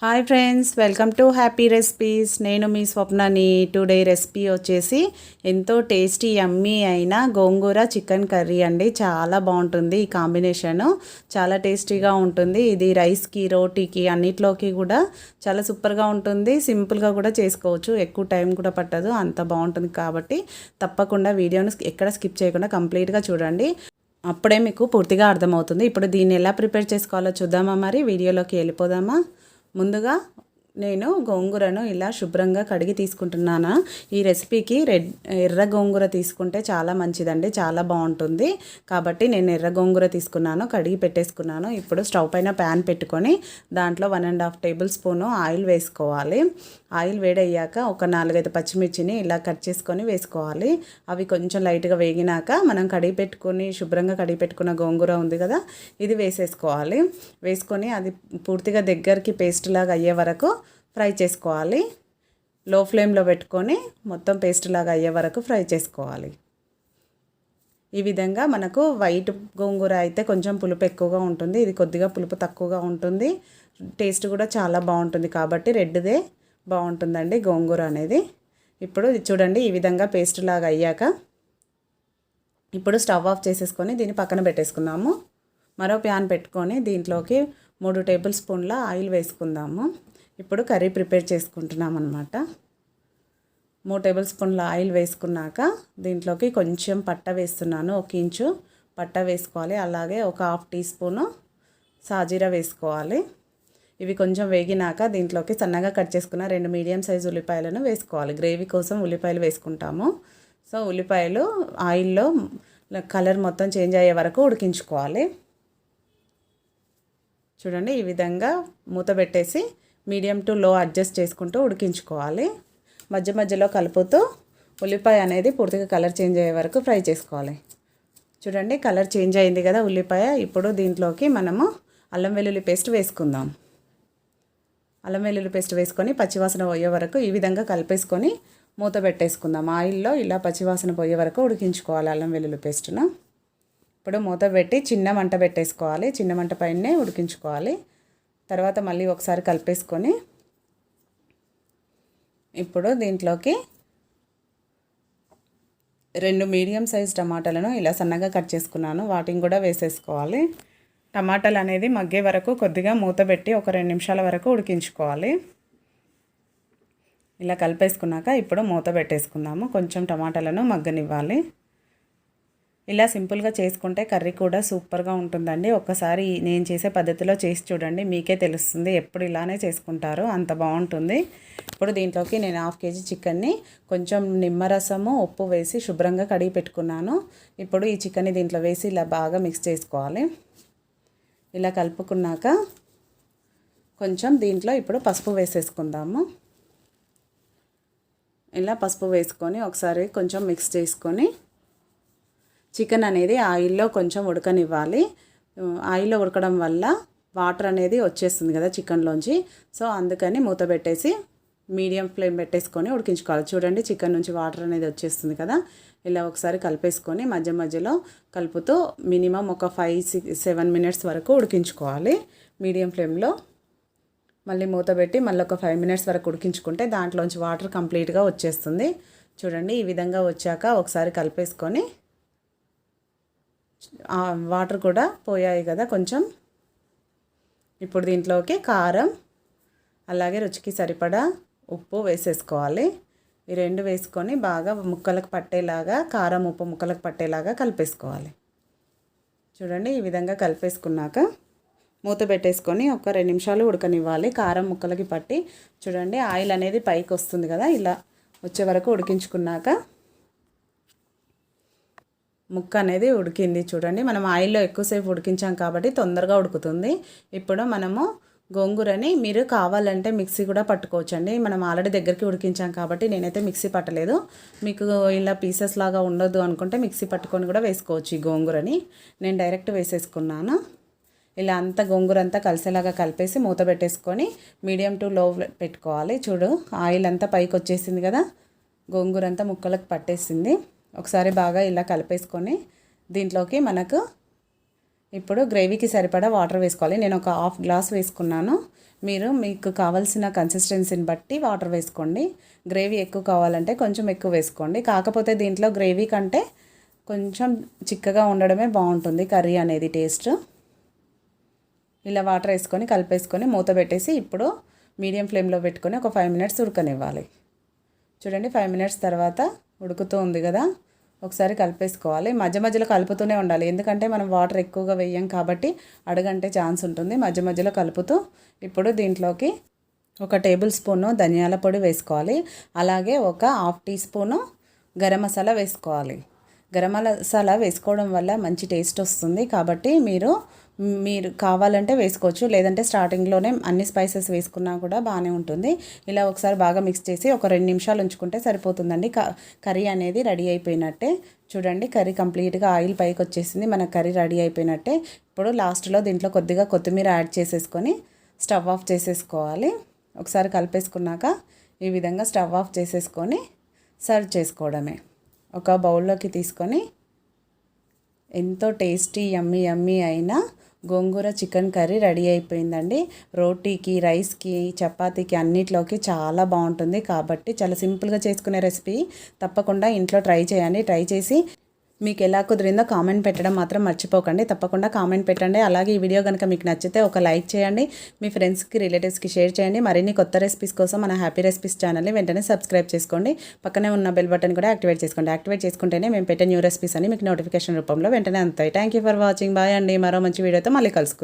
Hi friends, welcome to happy recipes. నేను మీ స్వప్నని. Today recipe వచ్చేసి ఎంతో టేస్టీ యమ్మీ అయిన గోంగూర చికెన్ కర్రీ అండి. చాలా బాగుంటుంది ఈ కాంబినేషను, చాలా టేస్టీగా ఉంటుంది. ఇది రైస్కి, రోటీకి అన్నిట్లోకి కూడా చాలా సూపర్గా ఉంటుంది. సింపుల్గా కూడా చేసుకోవచ్చు, ఎక్కువ టైం కూడా పట్టదు, అంత బాగుంటుంది. కాబట్టి తప్పకుండా వీడియోను ఎక్కడ స్కిప్ చేయకుండా కంప్లీట్గా చూడండి, అప్పుడే మీకు పూర్తిగా అర్థమవుతుంది. ఇప్పుడు దీన్ని ఎలా ప్రిపేర్ చేసుకోవాలో చూద్దామా? మరి వీడియోలోకి వెళ్ళిపోదామా? ముందుగా నేను గోంగూరను ఇలా శుభ్రంగా కడిగి తీసుకుంటున్నాను. ఈ రెసిపీకి ఎర్ర గోంగూర తీసుకుంటే చాలా మంచిదండి, చాలా బాగుంటుంది. కాబట్టి నేను ఎర్ర గోంగూర తీసుకున్నాను, కడిగి పెట్టేసుకున్నాను. ఇప్పుడు స్టవ్ పైన ప్యాన్ పెట్టుకొని దాంట్లో 1.5 టేబుల్ స్పూను ఆయిల్ వేసుకోవాలి. ఆయిల్ వేడయ్యాక ఒక 4-5 పచ్చిమిర్చిని ఇలా కట్ చేసుకొని వేసుకోవాలి. అవి కొంచెం లైట్గా వేగినాక మనం శుభ్రంగా కడిగి పెట్టుకున్న గోంగూర ఉంది కదా, ఇది వేసేసుకోవాలి. వేసుకొని అది పూర్తిగా దగ్గరికి పేస్ట్ లాగా అయ్యే వరకు ఫ్రై చేసుకోవాలి. లో ఫ్లేమ్లో పెట్టుకొని మొత్తం పేస్ట్ లాగా అయ్యే వరకు ఫ్రై చేసుకోవాలి. ఈ విధంగా మనకు వైట్ గోంగూర అయితే కొంచెం పులుపు ఎక్కువగా ఉంటుంది, ఇది కొద్దిగా పులుపు తక్కువగా ఉంటుంది. టేస్ట్ కూడా చాలా బాగుంటుంది. కాబట్టి రెడ్దే బాగుంటుందండి గోంగూర అనేది. ఇప్పుడు చూడండి, ఈ విధంగా పేస్ట్ లాగా అయ్యాక ఇప్పుడు స్టవ్ ఆఫ్ చేసేసుకొని దీన్ని పక్కన పెట్టేసుకుందాము. మరో ప్యాన్ పెట్టుకొని దీంట్లోకి 3 టేబుల్ స్పూన్ల ఆయిల్ వేసుకుందాము. ఇప్పుడు కర్రీ ప్రిపేర్ చేసుకుంటున్నాం అన్నమాట. 3 టేబుల్ స్పూన్ల ఆయిల్ వేసుకున్నాక దీంట్లోకి కొంచెం పట్ట వేస్తున్నాను, 1 ఇంచు పట్ట వేసుకోవాలి. అలాగే ఒక 1/2 టీ స్పూను సాజీరా వేసుకోవాలి. ఇవి కొంచెం వేగినాక దీంట్లోకి సన్నగా కట్ చేసుకున్న 2 మీడియం సైజు ఉల్లిపాయలను వేసుకోవాలి. గ్రేవీ కోసం ఉల్లిపాయలు వేసుకుంటాము. సో ఉల్లిపాయలు ఆయిల్లో కలర్ మొత్తం చేంజ్ అయ్యే వరకు ఉడికించుకోవాలి. చూడండి, ఈ విధంగా మూత పెట్టేసి మీడియం టు లో అడ్జస్ట్ చేసుకుంటూ ఉడికించుకోవాలి. మధ్య మధ్యలో కలుపుతూ ఉల్లిపాయ అనేది పూర్తిగా కలర్ చేంజ్ అయ్యే వరకు ఫ్రై చేసుకోవాలి. చూడండి, కలర్ చేంజ్ అయింది కదా ఉల్లిపాయ. ఇప్పుడు దీంట్లోకి మనము అల్లం వెల్లుల్లి పేస్ట్ వేసుకుందాం. అల్లం వెల్లుల్లి పేస్ట్ వేసుకొని పచ్చివాసన పోయే వరకు ఈ విధంగా కలిపేసుకొని మూత పెట్టేసుకుందాం. ఆయిల్లో ఇలా పచ్చివాసన పోయే వరకు ఉడికించుకోవాలి అల్లం వెల్లుల్లి పేస్ట్ను. ఇప్పుడు మూత పెట్టి చిన్న మంట పెట్టేసుకోవాలి, చిన్న మంట పైనే ఉడికించుకోవాలి. తర్వాత మళ్ళీ ఒకసారి కలిపేసుకొని ఇప్పుడు దీంట్లోకి 2 మీడియం సైజ్ టమాటాలను ఇలా సన్నగా కట్ చేసుకున్నాను, వాటిని కూడా వేసేసుకోవాలి. టమాటాలు అనేది మగ్గే వరకు కొద్దిగా మూత పెట్టి ఒక 2 నిమిషాల వరకు ఉడికించుకోవాలి. ఇలా కలిపేసుకున్నాక ఇప్పుడు మూత పెట్టేసుకుందాము, కొంచెం టమాటాలను మగ్గనివ్వాలి. ఇలా సింపుల్గా చేసుకుంటే కర్రీ కూడా సూపర్గా ఉంటుందండి. ఒక్కసారి నేను చేసే పద్ధతిలో చేసి చూడండి, మీకే తెలుస్తుంది. ఎప్పుడు ఇలానే చేసుకుంటారు, అంత బాగుంటుంది. ఇప్పుడు దీంట్లోకి నేను 1/2 కేజీ చికెన్ని కొంచెం నిమ్మరసము, ఉప్పు వేసి శుభ్రంగా కడిగి పెట్టుకున్నాను. ఇప్పుడు ఈ చికెన్ని దీంట్లో వేసి ఇలా బాగా మిక్స్ చేసుకోవాలి. ఇలా కలుపుకున్నాక కొంచెం దీంట్లో ఇప్పుడు పసుపు వేసేసుకుందాము. ఇలా పసుపు వేసుకొని ఒకసారి కొంచెం మిక్స్ చేసుకొని చికెన్ అనేది ఆయిల్లో కొంచెం ఉడకనివ్వాలి. ఆయిల్లో ఉడకడం వల్ల వాటర్ అనేది వచ్చేస్తుంది కదా చికెన్లోంచి. సో అందుకని మూత పెట్టేసి మీడియం ఫ్లేమ్ పెట్టేసుకొని ఉడికించుకోవాలి. చూడండి, చికెన్ నుంచి వాటర్ అనేది వచ్చేస్తుంది కదా. ఇలా ఒకసారి కలిపేసుకొని మధ్య మధ్యలో కలుపుతూ మినిమం ఒక 5-7 మినిట్స్ వరకు ఉడికించుకోవాలి మీడియం ఫ్లేమ్లో. మళ్ళీ మూత పెట్టి మళ్ళీ ఒక 5 మినిట్స్ వరకు ఉడికించుకుంటే దాంట్లోంచి వాటర్ కంప్లీట్గా వచ్చేస్తుంది. చూడండి, ఈ విధంగా వచ్చాక ఒకసారి కలిపేసుకొని వాటర్ కూడా పోయాయి కదా కొంచెం. ఇప్పుడు దీంట్లోకి కారం అలాగే రుచికి సరిపడా ఉప్పు వేసేసుకోవాలి. ఈ 2 వేసుకొని బాగా ముక్కలకు పట్టేలాగా, కారం ఉప్పు ముక్కలకు పట్టేలాగా కలిపేసుకోవాలి. చూడండి, ఈ విధంగా కలిపేసుకున్నాక మూత పెట్టేసుకొని ఒక 2 నిమిషాలు ఉడకనివ్వాలి. కారం ముక్కలకి పట్టి చూడండి ఆయిల్ అనేది పైకి వస్తుంది కదా, ఇలా వచ్చే వరకు ఉడికించుకున్నాక ముక్క అనేది ఉడికింది. చూడండి, మనం ఆయిల్లో ఎక్కువసేపు ఉడికించాం కాబట్టి తొందరగా ఉడుకుతుంది. ఇప్పుడు మనము గోంగూరని మీరు కావాలంటే మిక్సీ కూడా పట్టుకోవచ్చండి. మనం ఆల్రెడీ దగ్గరికి ఉడికించాం కాబట్టి నేనైతే మిక్సీ పట్టలేదు. మీకు ఇలా పీసెస్ లాగా ఉండొద్దు అనుకుంటే మిక్సీ పట్టుకొని కూడా వేసుకోవచ్చు ఈ గోంగూరని. నేను డైరెక్ట్ వేసేసుకున్నాను. ఇలా అంతా గోంగూర అంతా కలిసేలాగా కలిపేసి మూత పెట్టేసుకొని మీడియం టు లో పెట్టుకోవాలి. చూడు, ఆయిల్ అంతా పైకి వచ్చేసింది కదా, గోంగూర అంతా ముక్కలకు పట్టేసింది. ఒకసారి బాగా ఇలా కలిపేసుకొని దీంట్లోకి మనకు ఇప్పుడు గ్రేవీకి సరిపడా వాటర్ వేసుకోవాలి. నేను ఒక 1/2 గ్లాస్ వేసుకున్నాను. మీరు మీకు కావాల్సిన కన్సిస్టెన్సీని బట్టి వాటర్ వేసుకోండి. గ్రేవీ ఎక్కువ కావాలంటే కొంచెం ఎక్కువ వేసుకోండి. కాకపోతే దీంట్లో గ్రేవీ కంటే కొంచెం చిక్కగా ఉండడమే బాగుంటుంది కర్రీ అనేది టేస్ట్. ఇలా వాటర్ వేసుకొని కలిపేసుకొని మూత పెట్టేసి ఇప్పుడు మీడియం ఫ్లేమ్లో పెట్టుకొని ఒక 5 మినిట్స్ ఉడకనివ్వాలి. చూడండి 5 మినిట్స్ తర్వాత ఉడుకుతూ ఉంది కదా, ఒకసారి కలిపేసుకోవాలి. మధ్య మధ్యలో కలుపుతూనే ఉండాలి, ఎందుకంటే మనం వాటర్ ఎక్కువగా వేయం కాబట్టి అడుగంటే ఛాన్స్ ఉంటుంది. మధ్య మధ్యలో కలుపుతూ ఇప్పుడు దీంట్లోకి 1 టేబుల్ స్పూను ధనియాల పొడి వేసుకోవాలి. అలాగే ఒక half tea spoon garam masala వేసుకోవాలి. గరం మసాలా వేసుకోవడం వల్ల మంచి టేస్ట్ వస్తుంది కాబట్టి మీరు కావాలంటే వేసుకోవచ్చు, లేదంటే స్టార్టింగ్లోనే అన్ని స్పైసెస్ వేసుకున్నా కూడా బాగానే ఉంటుంది. ఇలా ఒకసారి బాగా మిక్స్ చేసి ఒక 2 నిమిషాలు ఉంచుకుంటే సరిపోతుందండి. కర్రీ అనేది రెడీ అయిపోయినట్టే. చూడండి కర్రీ కంప్లీట్గా ఆయిల్ పైకి వచ్చేసింది, మన కర్రీ రెడీ అయిపోయినట్టే. ఇప్పుడు లాస్ట్లో దీంట్లో కొద్దిగా కొత్తిమీర యాడ్ చేసేసుకొని స్టవ్ ఆఫ్ చేసేసుకోవాలి. ఒకసారి కలిపేసుకున్నాక ఈ విధంగా స్టవ్ ఆఫ్ చేసేసుకొని సర్వ్ చేసుకోవడమే. ఒక బౌల్లోకి తీసుకొని ఎంతో టేస్టీ యమ్మీ అయిన గోంగూర చికెన్ కర్రీ రెడీ అయిపోయిందండి. రోటీకి, రైస్కి, చపాతీకి అన్నిట్లోకి చాలా బాగుంటుంది. కాబట్టి చాలా సింపుల్గా చేసుకునే రెసిపీ, తప్పకుండా ఇంట్లో ట్రై చేయండి. ట్రై చేసి మీకు ఎలా కుదిరిందో కామెంట్ పెట్టడం మాత్రం మర్చిపోకండి. తప్పకుండా కామెంట్ పెట్టండి. అలాగే ఈ వీడియో కనుక మీకు నచ్చితే ఒక లైక్ చేయండి. మీ ఫ్రెండ్స్కి, రిలేటివ్స్కి షేర్ చేయండి. మరిన్ని కొత్త రెసిపీస్ కోసం మన హ్యాపీ రెసిపీస్ ఛానల్ని వెంటనే సబ్స్క్రైబ్ చేసుకోండి. పక్కనే ఉన్న బెల్ బటన్ కూడా యాక్టివేట్ చేసుకోండి. యాక్టివేట్ చేసుకుంటేనే మేము పెట్టే న్యూ రెసిపీస్ అని మీకు నోటిఫికేషన్ రూపంలో వెంటనే అందుతాయి. Thank you for watching. Bye అండి. మరో మంచి వీడియోతో మళ్ళీ కలుసుకుందాం.